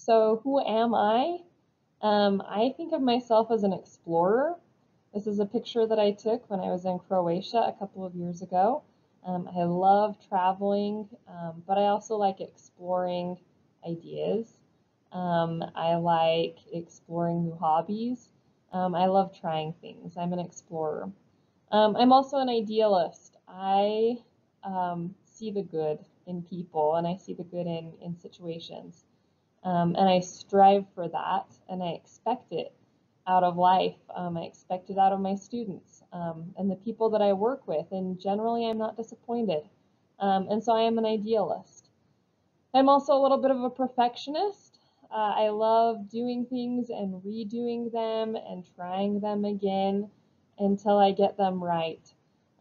So who am I? I think of myself as an explorer. This is a picture that I took when I was in Croatia a couple of years ago. I love traveling, but I also like exploring ideas. I like exploring new hobbies. I love trying things. I'm an explorer. I'm also an idealist. I see the good in people and I see the good in situations. And I strive for that and I expect it out of life. I expect it out of my students and the people that I work with. And generally, I'm not disappointed. And so I am an idealist. I'm also a little bit of a perfectionist. I love doing things and redoing them and trying them again until I get them right,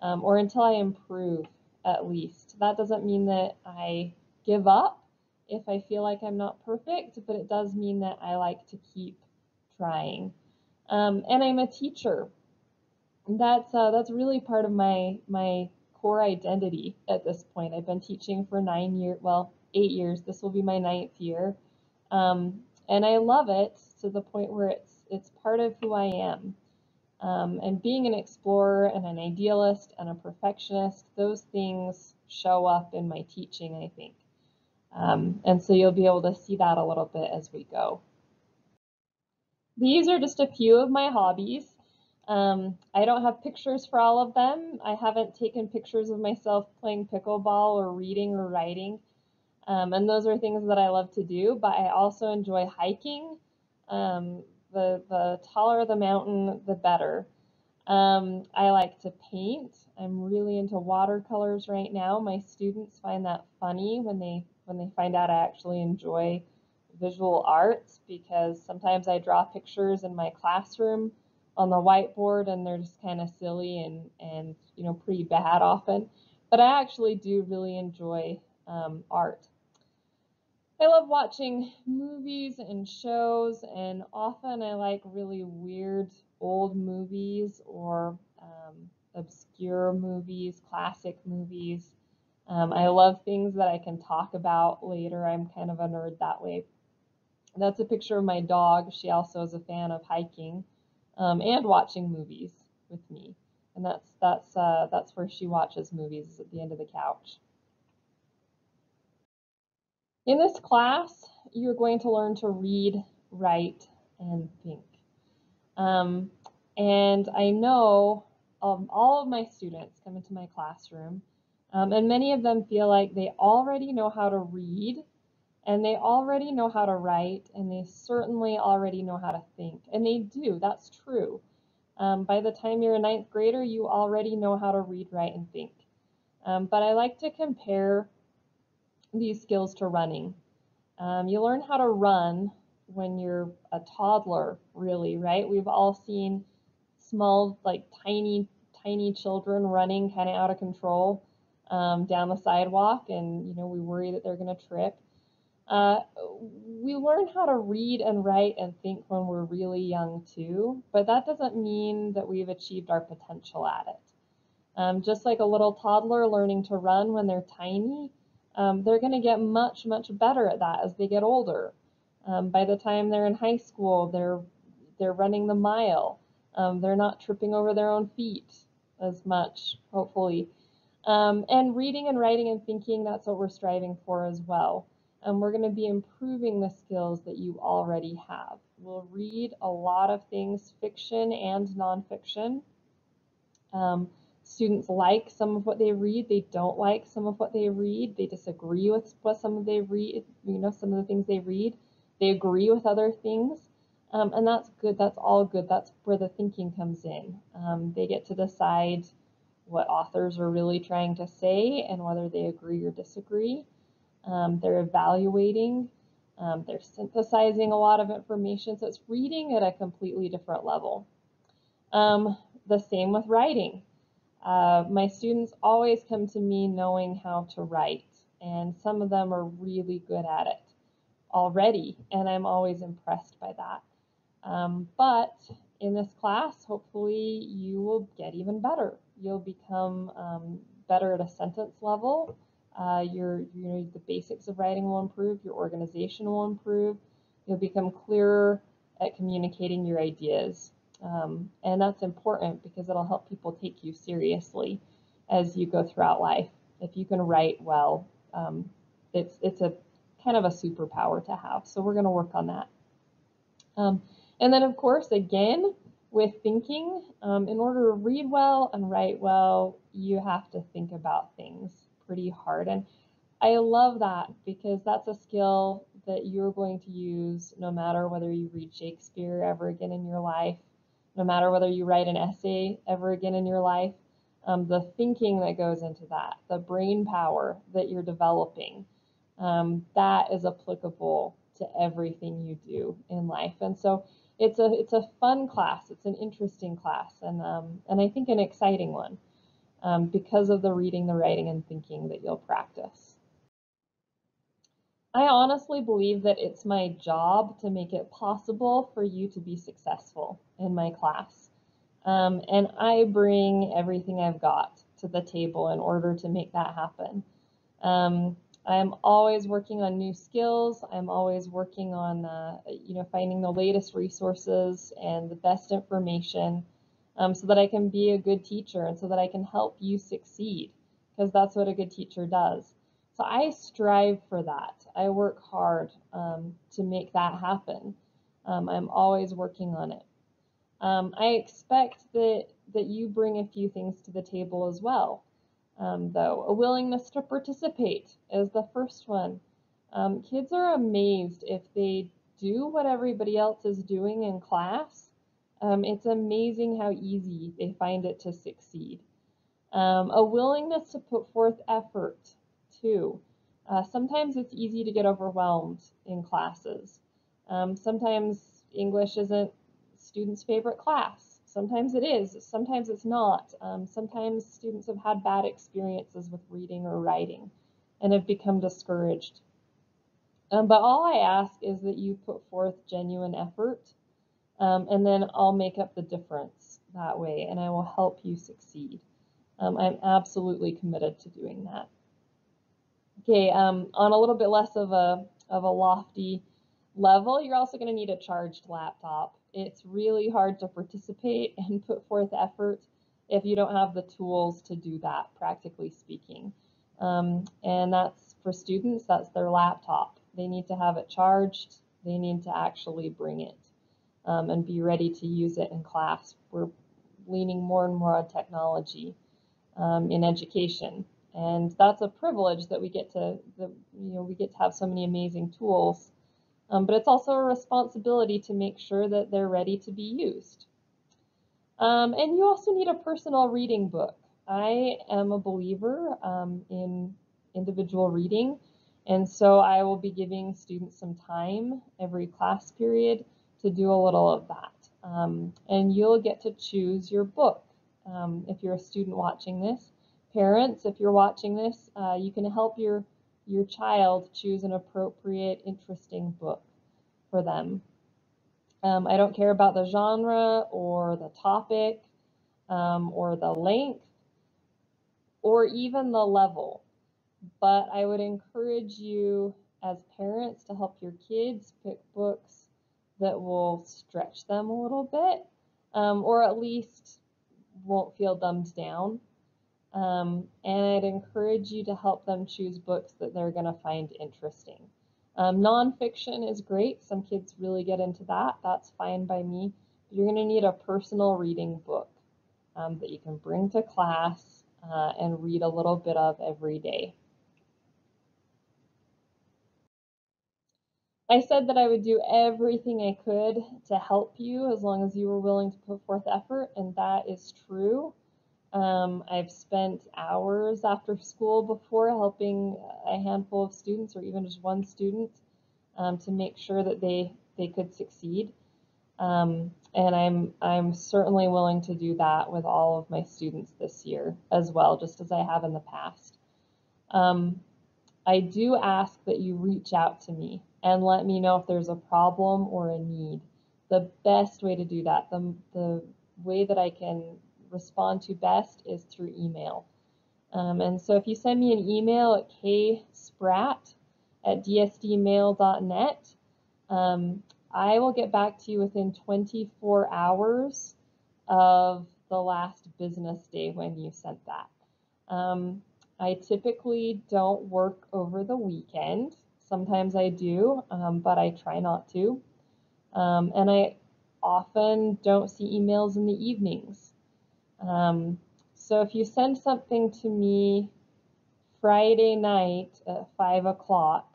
or until I improve at least. That doesn't mean that I give up if I feel like I'm not perfect, but it does mean that I like to keep trying. And I'm a teacher. That's really part of my core identity at this point. I've been teaching for 9 years, well, 8 years. This will be my 9th year, and I love it to the point where it's part of who I am. And being an explorer and an idealist and a perfectionist, those things show up in my teaching, I think. And so you'll be able to see that a little bit as we go. These are just a few of my hobbies. I don't have pictures for all of them. I haven't taken pictures of myself playing pickleball or reading or writing. And those are things that I love to do, but I also enjoy hiking. The taller the mountain, the better. I like to paint. I'm really into watercolors right now. My students find that funny when they find out I actually enjoy visual arts because sometimes I draw pictures in my classroom on the whiteboard and they're just kind of silly and pretty bad often. But I actually do really enjoy art. I love watching movies and shows, and often I like really weird old movies or obscure movies, classic movies. I love things that I can talk about later. I'm kind of a nerd that way. That's a picture of my dog. She also is a fan of hiking and watching movies with me, and that's where she watches movies, is at the end of the couch. In this class, you're going to learn to read, write, and think. Um, and I know all of my students come into my classroom, and many of them feel like they already know how to read, and they already know how to write, and they certainly already know how to think. And they do, that's true. By the time you're a 9th grader, you already know how to read, write, and think. But I like to compare these skills to running. You learn how to run when you're a toddler, really, right? We've all seen small, like tiny children running kind of out of control down the sidewalk, and we worry that they're going to trip. Uh, we learn how to read and write and think when we're really young too, but that doesn't mean that we've achieved our potential at it. Just like a little toddler learning to run when they're tiny, they're going to get much better at that as they get older. By the time they're in high school, they're running the mile. They're not tripping over their own feet as much, hopefully. And reading and writing and thinking, that's what we're striving for as well. We're going to be improving the skills that you already have. We'll read a lot of things, fiction and nonfiction. Students like some of what they read. They don't like some of what they read. They disagree with what some of they read, some of the things they read. They agree with other things. And that's good. That's all good. That's where the thinking comes in. They get to decide what authors are really trying to say and whether they agree or disagree. They're evaluating. They're synthesizing a lot of information. So it's reading at a completely different level. The same with writing. My students always come to me knowing how to write, and some of them are really good at it already, and I'm always impressed by that. But in this class, hopefully you will get even better. You'll become better at a sentence level. The basics of writing will improve. Your organization will improve. You'll become clearer at communicating your ideas. And that's important because it'll help people take you seriously as you go throughout life. If you can write well, it's a kind of a superpower to have. So we're going to work on that. And then, of course, again, with thinking, in order to read well and write well, you have to think about things pretty hard. And I love that because that's a skill that you're going to use no matter whether you read Shakespeare ever again in your life, no matter whether you write an essay ever again in your life. The thinking that goes into that, the brain power that you're developing, that is applicable to everything you do in life. And so it's a fun class. It's an interesting class, and I think an exciting one because of the reading, the writing, and thinking that you'll practice. I honestly believe that it's my job to make it possible for you to be successful in my class. And I bring everything I've got to the table in order to make that happen. I'm always working on new skills. I'm always working on, finding the latest resources and the best information so that I can be a good teacher and so that I can help you succeed, because that's what a good teacher does. So I strive for that. I work hard to make that happen. I'm always working on it. I expect that you bring a few things to the table as well, though. A willingness to participate is the first one. Kids are amazed if they do what everybody else is doing in class. It's amazing how easy they find it to succeed. A willingness to put forth effort, too. Sometimes it's easy to get overwhelmed in classes. Sometimes English isn't students' favorite class. Sometimes it is, sometimes it's not. Sometimes students have had bad experiences with reading or writing and have become discouraged. But all I ask is that you put forth genuine effort, and then I'll make up the difference that way, and I will help you succeed. I'm absolutely committed to doing that. Okay, on a little bit less of a lofty level, you're also going to need a charged laptop. It's really hard to participate and put forth effort if you don't have the tools to do that, practically speaking. And that's for students, that's their laptop. They need to have it charged. They need to actually bring it and be ready to use it in class. We're leaning more and more on technology in education. And that's a privilege that we get to have so many amazing tools. But it's also a responsibility to make sure that they're ready to be used. And you also need a personal reading book. I am a believer in individual reading, and so I will be giving students some time every class period to do a little of that. And you'll get to choose your book if you're a student watching this. Parents, if you're watching this, you can help your child choose an appropriate, interesting book for them. I don't care about the genre or the topic or the length or even the level, but I would encourage you as parents to help your kids pick books that will stretch them a little bit or at least won't feel dumbed down. And I'd encourage you to help them choose books that they're going to find interesting. Nonfiction is great. Some kids really get into that. That's fine by me. But you're going to need a personal reading book that you can bring to class and read a little bit of every day. I said that I would do everything I could to help you as long as you were willing to put forth effort, and that is true. I've spent hours after school before helping a handful of students or even just one student to make sure that they could succeed. And I'm certainly willing to do that with all of my students this year as well, just as I have in the past. I do ask that you reach out to me and let me know if there's a problem or a need. The best way to do that, the way that I can respond to best is through email. And so if you send me an email at kspratt@dsdmail.net, I will get back to you within 24 hours of the last business day when you sent that. I typically don't work over the weekend. Sometimes I do, but I try not to. And I often don't see emails in the evenings. So if you send something to me Friday night at 5 o'clock,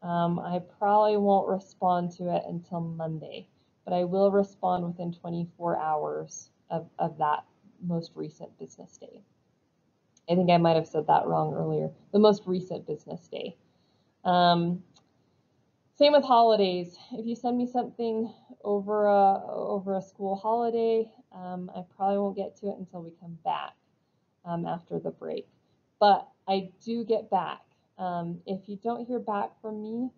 I probably won't respond to it until Monday, but I will respond within 24 hours of that most recent business day. I think I might have said that wrong earlier. The most recent business day. Same with holidays. If you send me something over a school holiday, I probably won't get to it until we come back after the break. But I do get back. If you don't hear back from me,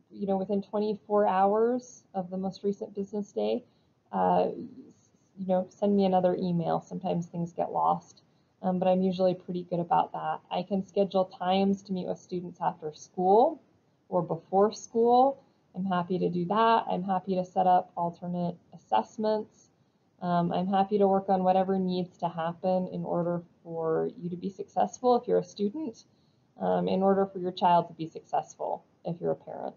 within 24 hours of the most recent business day, send me another email. Sometimes things get lost, but I'm usually pretty good about that. I can schedule times to meet with students after school or before school. I'm happy to do that. I'm happy to set up alternate assessments. I'm happy to work on whatever needs to happen in order for you to be successful if you're a student, in order for your child to be successful if you're a parent.